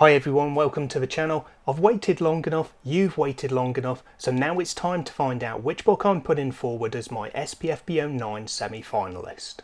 Hi everyone, welcome to the channel. I've waited long enough, you've waited long enough, so now it's time to find out which book I'm putting forward as my SPFBO9 semi-finalist.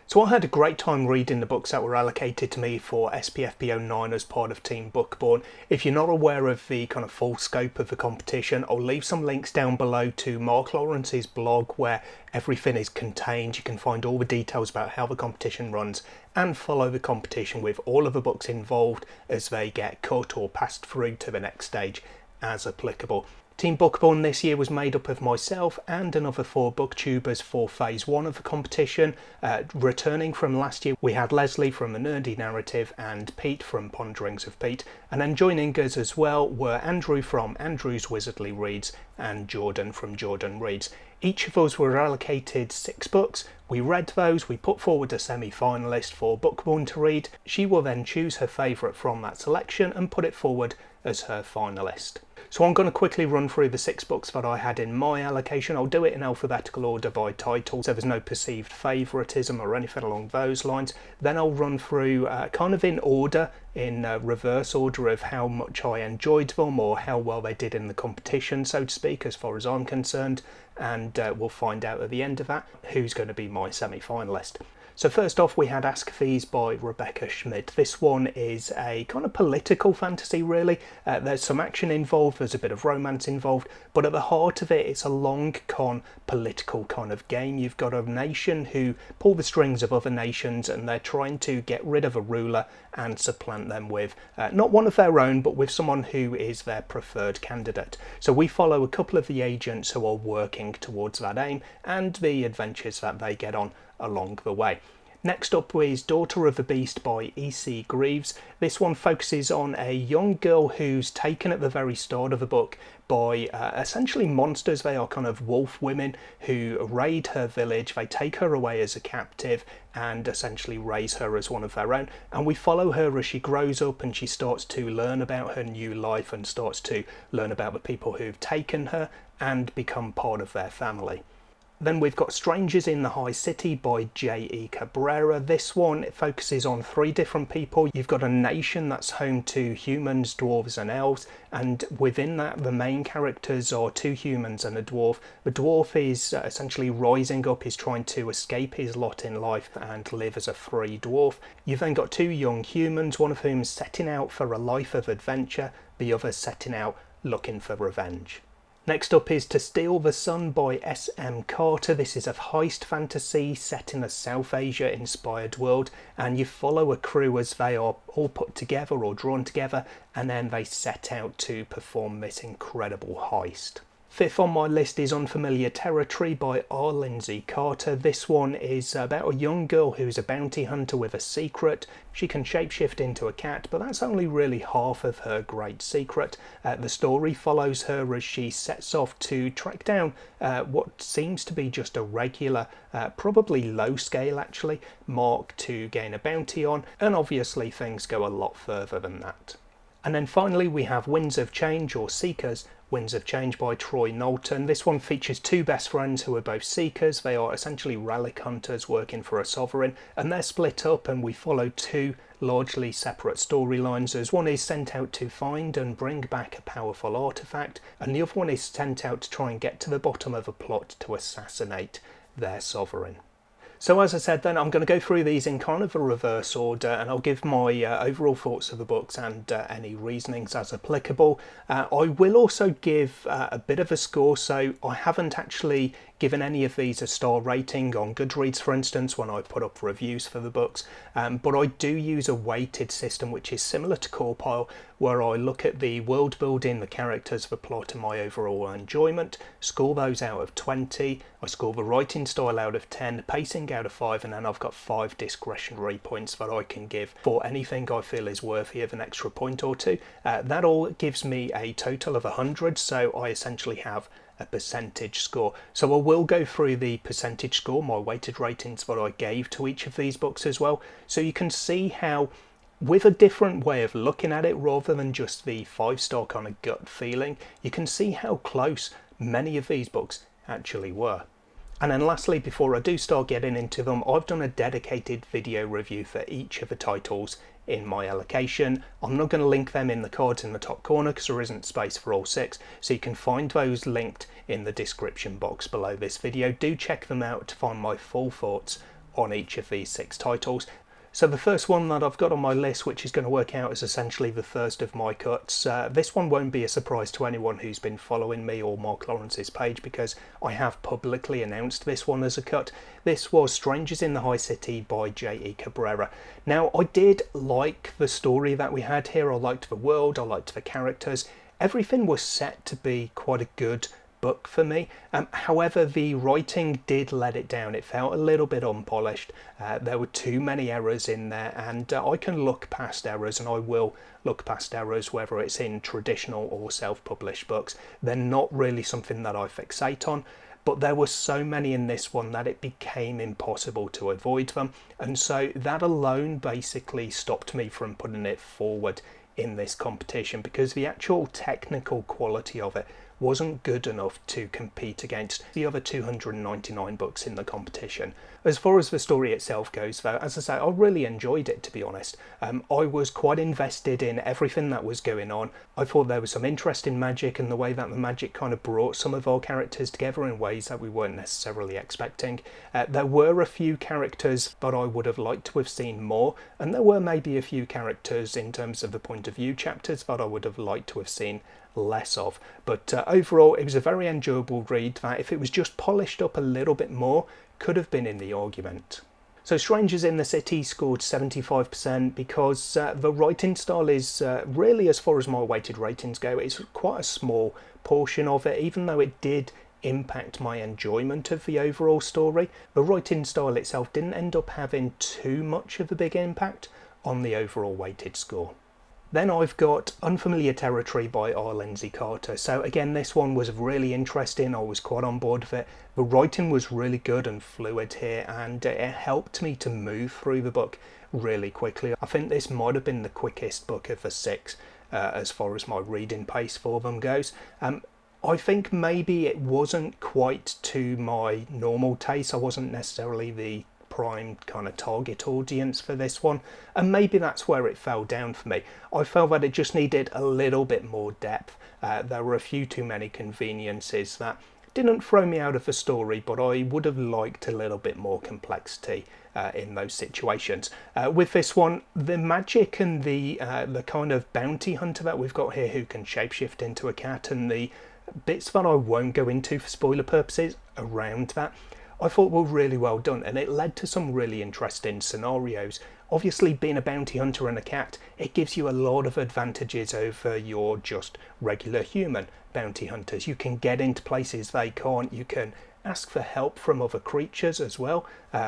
So I had a great time reading the books that were allocated to me for SPFBO9 as part of Team Bookborn. If you're not aware of the kind of full scope of the competition, I'll leave some links down below to Mark Lawrence's blog where everything is contained. You can find all the details about how the competition runs and follow the competition with all of the books involved as they get cut or passed through to the next stage as applicable. Team Bookborn this year was made up of myself and another 4 booktubers for phase 1 of the competition. Returning from last year we had Leslie from The Nerdy Narrative and Pete from Ponderings of Pete, and then joining us as well were Andrew from Andrew's Wizardly Reads and Jordan from Jordan Reads. Each of us were allocated 6 books. We read those, we put forward a semi-finalist for Bookborn to read. She will then choose her favourite from that selection and put it forward as her finalist. So I'm going to quickly run through the 6 books that I had in my allocation. I'll do it in alphabetical order by title, so there's no perceived favouritism or anything along those lines. Then I'll run through kind of in order, in reverse order of how much I enjoyed them or how well they did in the competition, so to speak, as far as I'm concerned. And we'll find out at the end of that who's going to be my semi-finalist. So first off we had Ask Fees by Rebecca Schmidt. This one is a kind of political fantasy really. There's some action involved, there's a bit of romance involved, but at the heart of it it's a long con political kind of game. You've got a nation who pull the strings of other nations and they're trying to get rid of a ruler and supplant them with not one of their own but with someone who is their preferred candidate. So we follow a couple of the agents who are working towards that aim and the adventures that they get on along the way. Next up is Daughter of the Beast by E.C. Greaves. This one focuses on a young girl who's taken at the very start of the book by essentially monsters. They are kind of wolf women who raid her village. They take her away as a captive and essentially raise her as one of their own. And we follow her as she grows up and she starts to learn about her new life and starts to learn about the people who've taken her and become part of their family. Then we've got Strangers in the High City by J.E. Cabrera. This one focuses on 3 different people. You've got a nation that's home to humans, dwarves and elves, and within that the main characters are 2 humans and a dwarf. The dwarf is essentially rising up, he's trying to escape his lot in life and live as a free dwarf. You've then got 2 young humans, one of whom is setting out for a life of adventure, the other setting out looking for revenge. Next up is To Steal the Sun by S.M. Carter. This is a heist fantasy set in a South Asia inspired world, and you follow a crew as they are all put together or drawn together and then they set out to perform this incredible heist. 5th on my list is Unfamiliar Territory by R. Lindsay Carter. This one is about a young girl who's a bounty hunter with a secret. She can shapeshift into a cat, but that's only really half of her great secret. The story follows her as she sets off to track down what seems to be just a regular, probably low scale actually, mark to gain a bounty on, and obviously things go a lot further than that. And then finally we have Winds of Change, or Seekers, Winds of Change by Troy Knowlton. This one features 2 best friends who are both seekers. They are essentially relic hunters working for a sovereign, and they're split up and we follow 2 largely separate storylines, as one is sent out to find and bring back a powerful artifact and the other one is sent out to try and get to the bottom of a plot to assassinate their sovereign. So as I said then, I'm going to go through these in kind of a reverse order and I'll give my overall thoughts of the books and any reasonings as applicable. I will also give a bit of a score, so I haven't actually given any of these a star rating on Goodreads for instance when I put up reviews for the books, but I do use a weighted system which is similar to Corpile, where I look at the world building, the characters, the plot and my overall enjoyment, score those out of 20, I score the writing style out of 10, pacing out of 5, and then I've got 5 discretionary points that I can give for anything I feel is worthy of an extra point or 2. That all gives me a total of 100, so I essentially have a percentage score. So I will go through the percentage score, my weighted ratings that I gave to each of these books as well, so you can see how with a different way of looking at it rather than just the 5-star kind of gut feeling, you can see how close many of these books actually were. And then lastly, before I do start getting into them, I've done a dedicated video review for each of the titles in my allocation. I'm not going to link them in the cards in the top corner because there isn't space for all 6, so you can find those linked in the description box below this video. Do check them out to find my full thoughts on each of these 6 titles. So the first one that I've got on my list, which is going to work out as essentially the first of my cuts, this one won't be a surprise to anyone who's been following me or Mark Lawrence's page because I have publicly announced this one as a cut. This was Strangers in the High City by J.E. Cabrera. Now, I did like the story that we had here. I liked the world, I liked the characters. Everything was set to be quite a good book for me. However, the writing did let it down. It felt a little bit unpolished. There were too many errors in there, and I can look past errors, and I will look past errors, whether it's in traditional or self-published books. They're not really something that I fixate on, but there were so many in this one that it became impossible to avoid them, and so that alone basically stopped me from putting it forward in this competition, because the actual technical quality of it wasn't good enough to compete against the other 299 books in the competition. As far as the story itself goes though, as I say, I really enjoyed it, to be honest. I was quite invested in everything that was going on. I thought there was some interesting magic, and the way that the magic kind of brought some of our characters together in ways that we weren't necessarily expecting. There were a few characters that I would have liked to have seen more, and there were maybe a few characters in terms of the point of view chapters that I would have liked to have seen less of, but overall it was a very enjoyable read that, if it was just polished up a little bit more, could have been in the argument. So Strangers in the City scored 75% because the writing style is really, as far as my weighted ratings go, it's quite a small portion of it, even though it did impact my enjoyment of the overall story. The writing style itself didn't end up having too much of a big impact on the overall weighted score. Then I've got Unfamiliar Territory by R. Lindsay Carter. So again, this one was really interesting. I was quite on board with it. The writing was really good and fluid here, and it helped me to move through the book really quickly. I think this might have been the quickest book of the 6 as far as my reading pace for them goes. I think maybe it wasn't quite to my normal taste. I wasn't necessarily the prime kind of target audience for this one, and maybe that's where it fell down for me. I felt that it just needed a little bit more depth. There were a few too many conveniences that didn't throw me out of the story, but I would have liked a little bit more complexity in those situations. With this one, the magic and the kind of bounty hunter that we've got here who can shapeshift into a cat, and the bits that I won't go into for spoiler purposes around that, I thought were really well done, and it led to some really interesting scenarios. Obviously, being a bounty hunter and a cat, it gives you a lot of advantages over your just regular human bounty hunters. You can get into places they can't, you can ask for help from other creatures as well,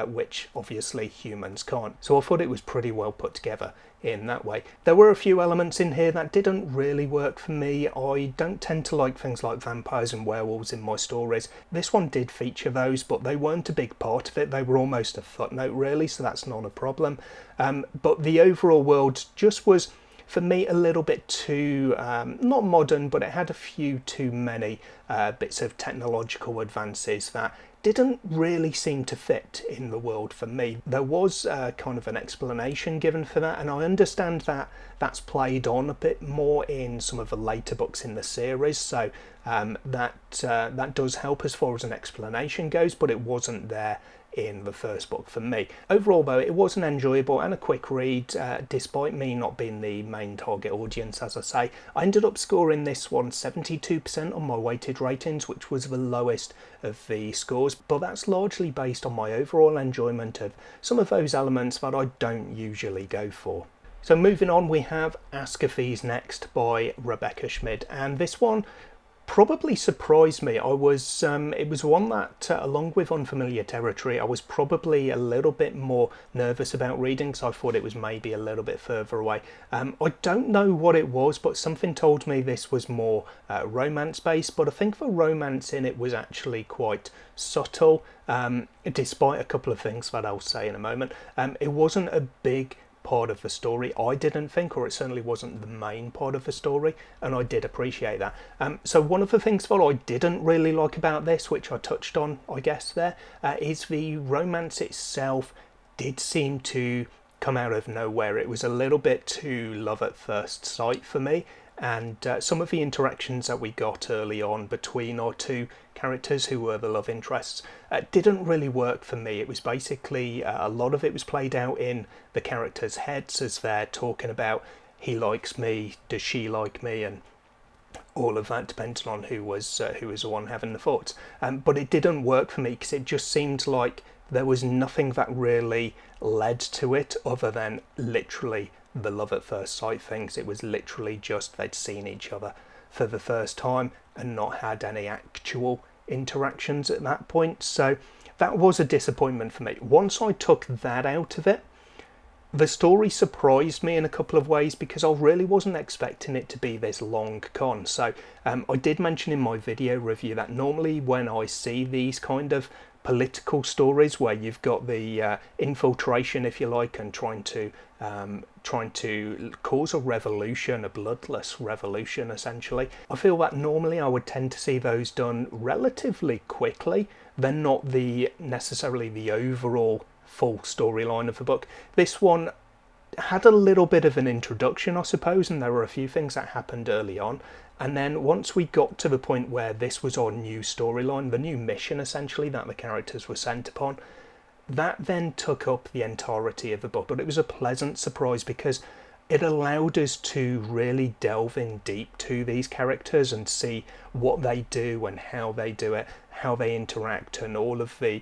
which obviously humans can't. So I thought it was pretty well put together in that way. There were a few elements in here that didn't really work for me. I don't tend to like things like vampires and werewolves in my stories. This one did feature those, but they weren't a big part of it. They were almost a footnote really, so that's not a problem. But the overall world just was, for me, a little bit too, not modern, but it had a few too many bits of technological advances that didn't really seem to fit in the world for me. There was kind of an explanation given for that, and I understand that that's played on a bit more in some of the later books in the series, so that does help as far as an explanation goes, but it wasn't there in the first book for me. Overall though, it was an enjoyable and a quick read, despite me not being the main target audience. As I say, I ended up scoring this one 72% on my weighted ratings, which was the lowest of the scores, but that's largely based on my overall enjoyment of some of those elements that I don't usually go for. So moving on, we have Ask a Fees Next by Rebecca Schmid, and this one probably surprised me. It was one that, along with Unfamiliar Territory, I was probably a little bit more nervous about reading, because I thought it was maybe a little bit further away. I don't know what it was, but something told me this was more romance based, but I think the romance in it was actually quite subtle, despite a couple of things that I'll say in a moment. It wasn't a big part of the story, I didn't think, or it certainly wasn't the main part of the story, and I did appreciate that. So one of the things that I didn't really like about this, which I touched on, I guess, there, is the romance itself did seem to come out of nowhere. It was a little bit too love at first sight for me, and some of the interactions that we got early on between our two characters, who were the love interests, didn't really work for me. It was basically a lot of it was played out in the characters' heads as they're talking about, he likes me, does she like me, and all of that, depending on who was the one having the thoughts. But it didn't work for me because it just seemed like there was nothing that really led to it other than literally the love at first sight things. It was literally just they'd seen each other for the first time and not had any actual interactions at that point. So that was a disappointment for me. Once I took that out of it, the story surprised me in a couple of ways because I really wasn't expecting it to be this long con. So I did mention in my video review that normally when I see these kind of political stories where you've got the infiltration, if you like, and trying to cause a revolution, a bloodless revolution essentially, I feel that normally I would tend to see those done relatively quickly. They're not necessarily the overall full storyline of the book. This one had a little bit of an introduction, I suppose, and there were a few things that happened early on. And then once we got to the point where this was our new storyline, the new mission essentially that the characters were sent upon, that then took up the entirety of the book. But it was a pleasant surprise because it allowed us to really delve in deep to these characters and see what they do and how they do it, how they interact, and all of the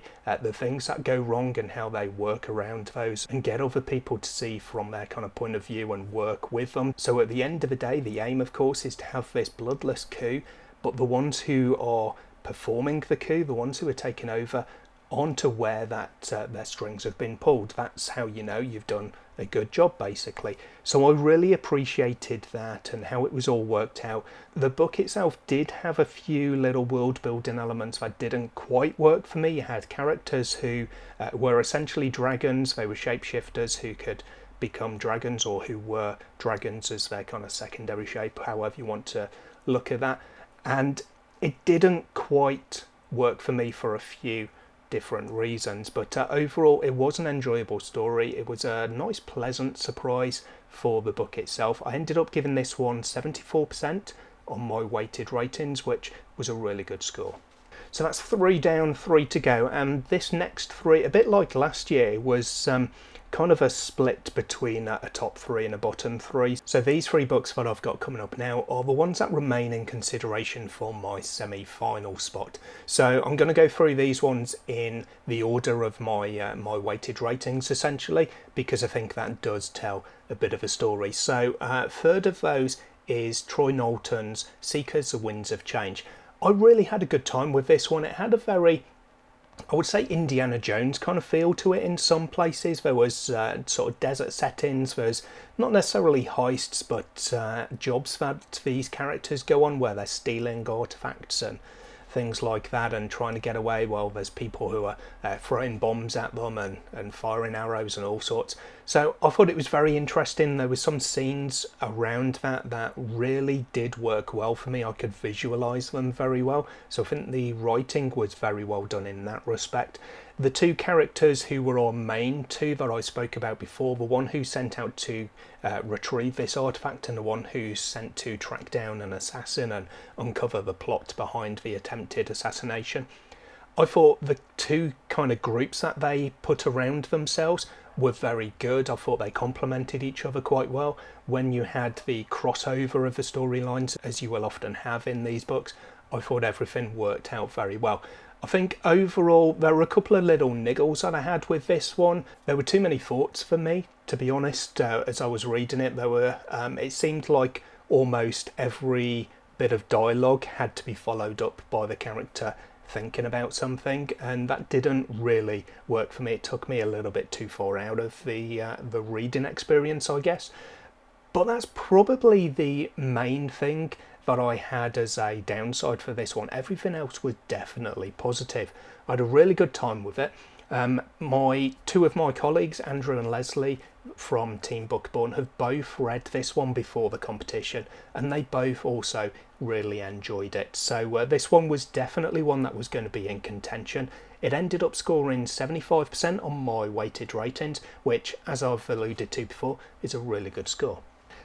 things that go wrong and how they work around those, and get other people to see from their kind of point of view and work with them. So at the end of the day, the aim, of course, is to have this bloodless coup, but the ones who are performing the coup, the ones who are taking over, aren't aware that their strings have been pulled. That's how you know you've done a good job, basically. So I really appreciated that and how it was all worked out. The book itself did have a few little world building elements that didn't quite work for me. You had characters who were essentially dragons. They were shapeshifters who could become dragons, or who were dragons as their kind of secondary shape, however you want to look at that. And it didn't quite work for me for a few different reasons, but overall it was an enjoyable story. It was a nice pleasant surprise for the book itself. I ended up giving this one 74% on my weighted ratings, which was a really good score. So that's 3 down, 3 to go, and this next 3, a bit like last year, was kind of a split between a top 3 and a bottom 3. So these 3 books that I've got coming up now are the ones that remain in consideration for my semi-final spot. So I'm going to go through these ones in the order of my my weighted ratings essentially, because I think that does tell a bit of a story. So third of those is Troy Knowlton's Seekers: The Winds of Change. I really had a good time with this one. It had a very, I would say, Indiana Jones kind of feel to it in some places. There was sort of desert settings. There's not necessarily heists, but jobs that these characters go on where they're stealing artifacts and things like that and trying to get away while there's people who are throwing bombs at them and firing arrows and all sorts. So I thought it was very interesting. There were some scenes around that really did work well for me. I could visualise them very well. So I think the writing was very well done in that respect. The 2 characters who were our main 2 that I spoke about before, the one who sent out to retrieve this artifact and the one who's sent to track down an assassin and uncover the plot behind the attempted assassination, I thought the 2 kind of groups that they put around themselves were very good. I thought they complemented each other quite well. When you had the crossover of the storylines, as you will often have in these books, I thought everything worked out very well. I think overall there were a couple of little niggles that I had with this one. There were too many thoughts for me, to be honest. As I was reading it, there were it seemed like almost every bit of dialogue had to be followed up by the character thinking about something, and that didn't really work for me. It took me a little bit too far out of the reading experience, I guess. But that's probably the main thing that I had as a downside for this one. Everything else was definitely positive. I had a really good time with it. Two of my colleagues, Andrew and Leslie from Team Bookborn, have both read this one before the competition, and they both also really enjoyed it. So this one was definitely one that was going to be in contention. It ended up scoring 75% on my weighted ratings, which, as I've alluded to before, is a really good score.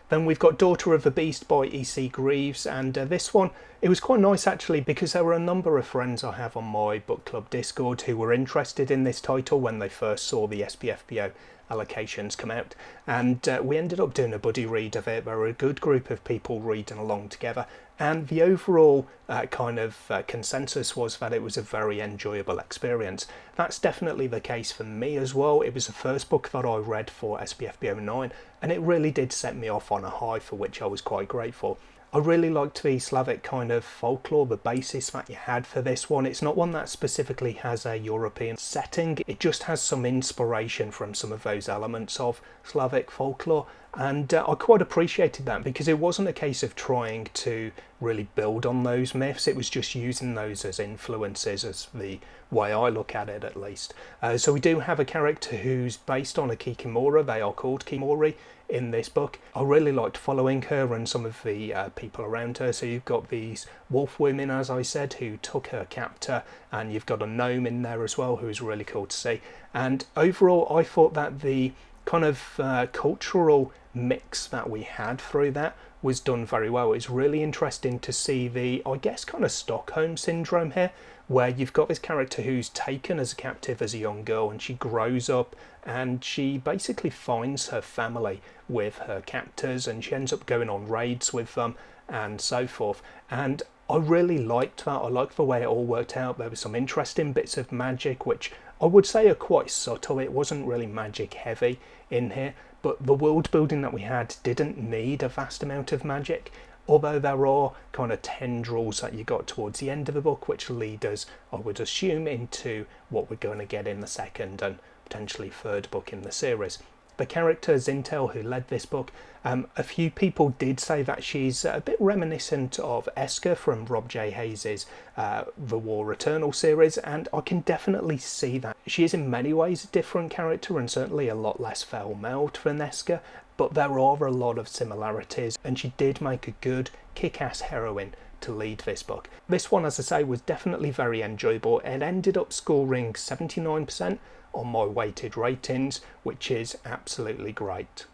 Then we've got Daughter of the Beast by E.C. Greaves, and this one, it was quite nice actually, because there were a number of friends I have on my book club Discord who were interested in this title when they first saw the SPFBO allocations come out, and we ended up doing a buddy read of it. There were a good group of people reading along together, and the overall consensus was that it was a very enjoyable experience. That's definitely the case for me as well. It was the first book that I read for SPFBO9, and it really did set me off on a high, for which I was quite grateful. I really liked the Slavic kind of folklore, the basis that you had for this one. It's not one that specifically has a European setting, it just has some inspiration from some of those elements of Slavic folklore, and I quite appreciated that, because it wasn't a case of trying to really build on those myths, it was just using those as influences, as the way I look at it at least. So we do have a character who's based on a Kikimora. They are called Kimori in this book. I really liked following her and some of the people around her. So you've got these wolf women, as I said, who took her captor, and you've got a gnome in there as well, who is really cool to see. And overall, I thought that the kind of cultural mix that we had through that was done very well. It's really interesting to see the, I guess, kind of Stockholm syndrome here, where you've got this character who's taken as a captive as a young girl, and she grows up and she basically finds her family with her captors, and she ends up going on raids with them and so forth. And I really liked that. I liked the way it all worked out. There were some interesting bits of magic, which I would say are quite subtle. It wasn't really magic heavy in here, but the world building that we had didn't need a vast amount of magic, although there are kind of tendrils that you got towards the end of the book, which lead us, I would assume, into what we're going to get in the second and potentially third book in the series. The character Zintel, who led this book, a few people did say that she's a bit reminiscent of Esker from Rob J. Hayes' The War Eternal series, and I can definitely see that. She is in many ways a different character, and certainly a lot less foul-mouthed than Esker, but there are a lot of similarities, and she did make a good kick-ass heroine to lead this book. This one, as I say, was definitely very enjoyable. It ended up scoring 79% on my weighted ratings, which is absolutely great.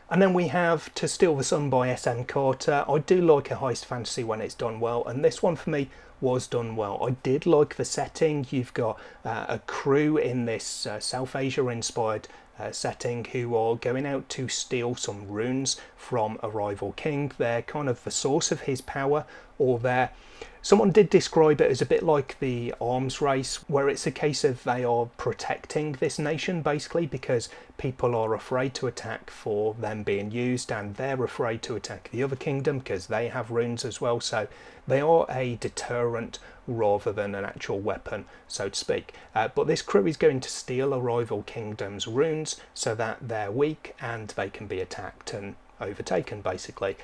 And then we have To Steal the Sun by S.M. Carter. I do like a heist fantasy when it's done well, and this one for me was done well. I did like the setting. You've got a crew in this South Asia inspired setting who are going out to steal some runes from a rival king. They're kind of the source of his power, or someone did describe it as a bit like the arms race, where it's a case of they are protecting this nation basically, because people are afraid to attack for them being used, and they're afraid to attack the other kingdom because they have runes as well. So they are a deterrent rather than an actual weapon, so to speak. But this crew is going to steal a rival kingdom's runes so that they're weak and they can be attacked and overtaken basically.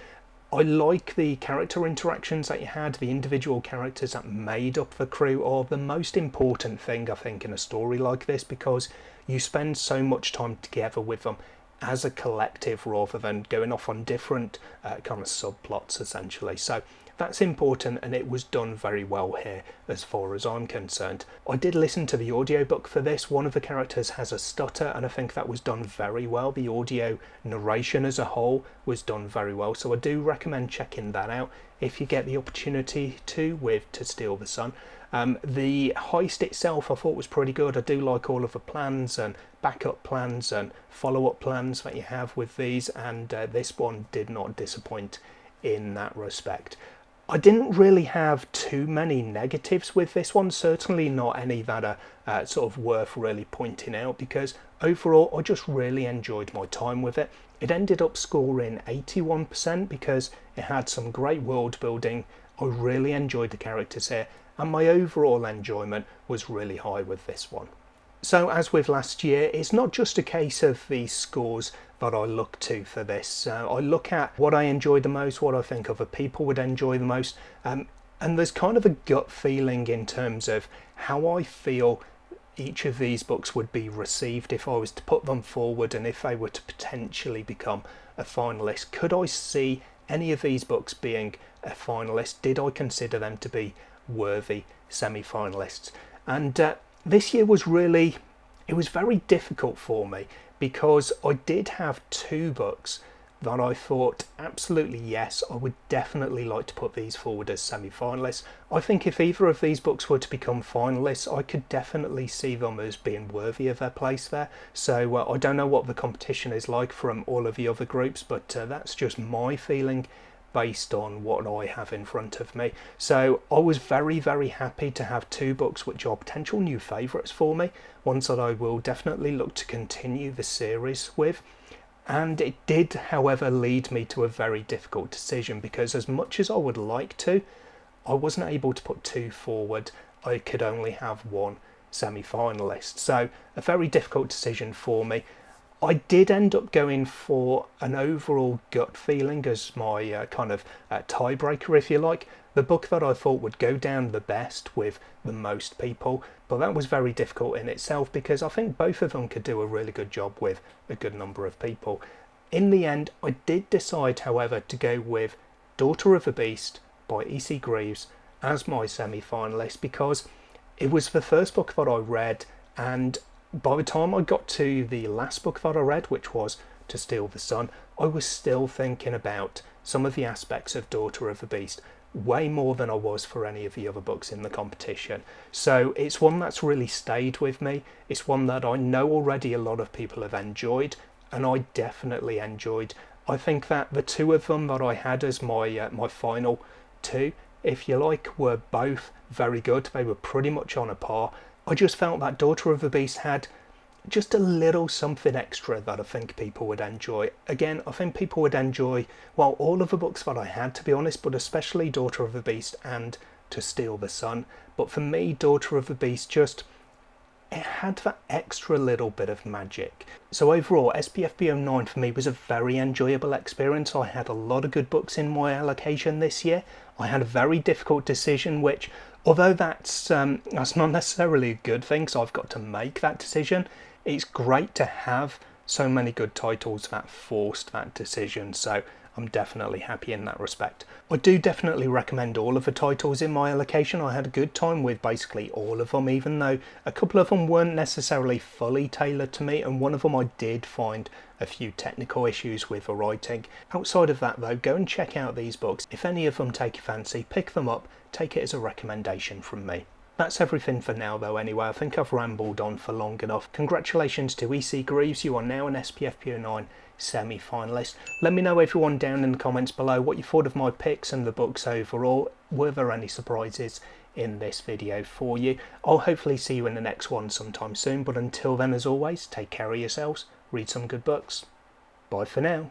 I like the character interactions that you had. The individual characters that made up the crew are the most important thing, I think, in a story like this, because you spend so much time together with them as a collective rather than going off on different kind of subplots essentially. So that's important, and it was done very well here as far as I'm concerned. I did listen to the audiobook for this. One of the characters has a stutter, and I think that was done very well. The audio narration as a whole was done very well, so I do recommend checking that out if you get the opportunity to, with To Steal the Sun. The heist itself I thought was pretty good. I do like all of the plans and backup plans and follow-up plans that you have with these, and this one did not disappoint in that respect. I didn't really have too many negatives with this one, certainly not any that are sort of worth really pointing out, because overall I just really enjoyed my time with it. It ended up scoring 81% because it had some great world building. I really enjoyed the characters here, and my overall enjoyment was really high with this one. So as with last year, it's not just a case of the scores that I look to for this. I look at what I enjoy the most, what I think other people would enjoy the most, and there's kind of a gut feeling in terms of how I feel each of these books would be received if I was to put them forward, and if they were to potentially become a finalist. Could I see any of these books being a finalist? Did I consider them to be worthy semi-finalists? And this year was really, it was very difficult for me, because I did have two books that I thought absolutely yes, I would definitely like to put these forward as semi-finalists. I think if either of these books were to become finalists, I could definitely see them as being worthy of their place there. So I don't know what the competition is like from all of the other groups, but that's just my feeling based on what I have in front of me. So I was very, very happy to have two books which are potential new favourites for me, ones that I will definitely look to continue the series with. And it did, however, lead me to a very difficult decision, because as much as I would like to, I wasn't able to put two forward. I could only have one semi-finalist. So a very difficult decision for me. I did end up going for an overall gut feeling as my kind of tiebreaker, if you like. The book that I thought would go down the best with the most people, but that was very difficult in itself, because I think both of them could do a really good job with a good number of people. In the end, I did decide, however, to go with Daughter of the Beast by E.C. Greaves as my semi-finalist, because it was the first book that I read, and by the time I got to the last book that I read, which was To Steal the Sun, I was still thinking about some of the aspects of Daughter of the Beast way more than I was for any of the other books in the competition. So it's one that's really stayed with me. It's one that I know already a lot of people have enjoyed, and I definitely enjoyed. I think that the two of them that I had as my my final two, if you like, were both very good. They were pretty much on a par. I just felt that Daughter of the Beast had just a little something extra that I think people would enjoy. Again, I think people would enjoy, well, all of the books that I had, to be honest, but especially Daughter of the Beast and To Steal the Sun. But for me, Daughter of the Beast just, it had that extra little bit of magic. So overall, SPFBO9 for me was a very enjoyable experience. I had a lot of good books in my allocation this year. I had a very difficult decision, which, although that's not necessarily a good thing, so I've got to make that decision, it's great to have so many good titles that forced that decision, so I'm definitely happy in that respect. I do definitely recommend all of the titles in my allocation. I had a good time with basically all of them, even though a couple of them weren't necessarily fully tailored to me, and one of them I did find a few technical issues with the writing. Outside of that though, go and check out these books. If any of them take your fancy, pick them up, take it as a recommendation from me. That's everything for now though anyway. I think I've rambled on for long enough. Congratulations to E.C. Greaves, you are now an SPFBO9 semi-finalist. Let me know everyone down in the comments below what you thought of my picks and the books overall. Were there any surprises in this video for you? I'll hopefully see you in the next one sometime soon, but until then, as always, take care of yourselves, read some good books. Bye for now.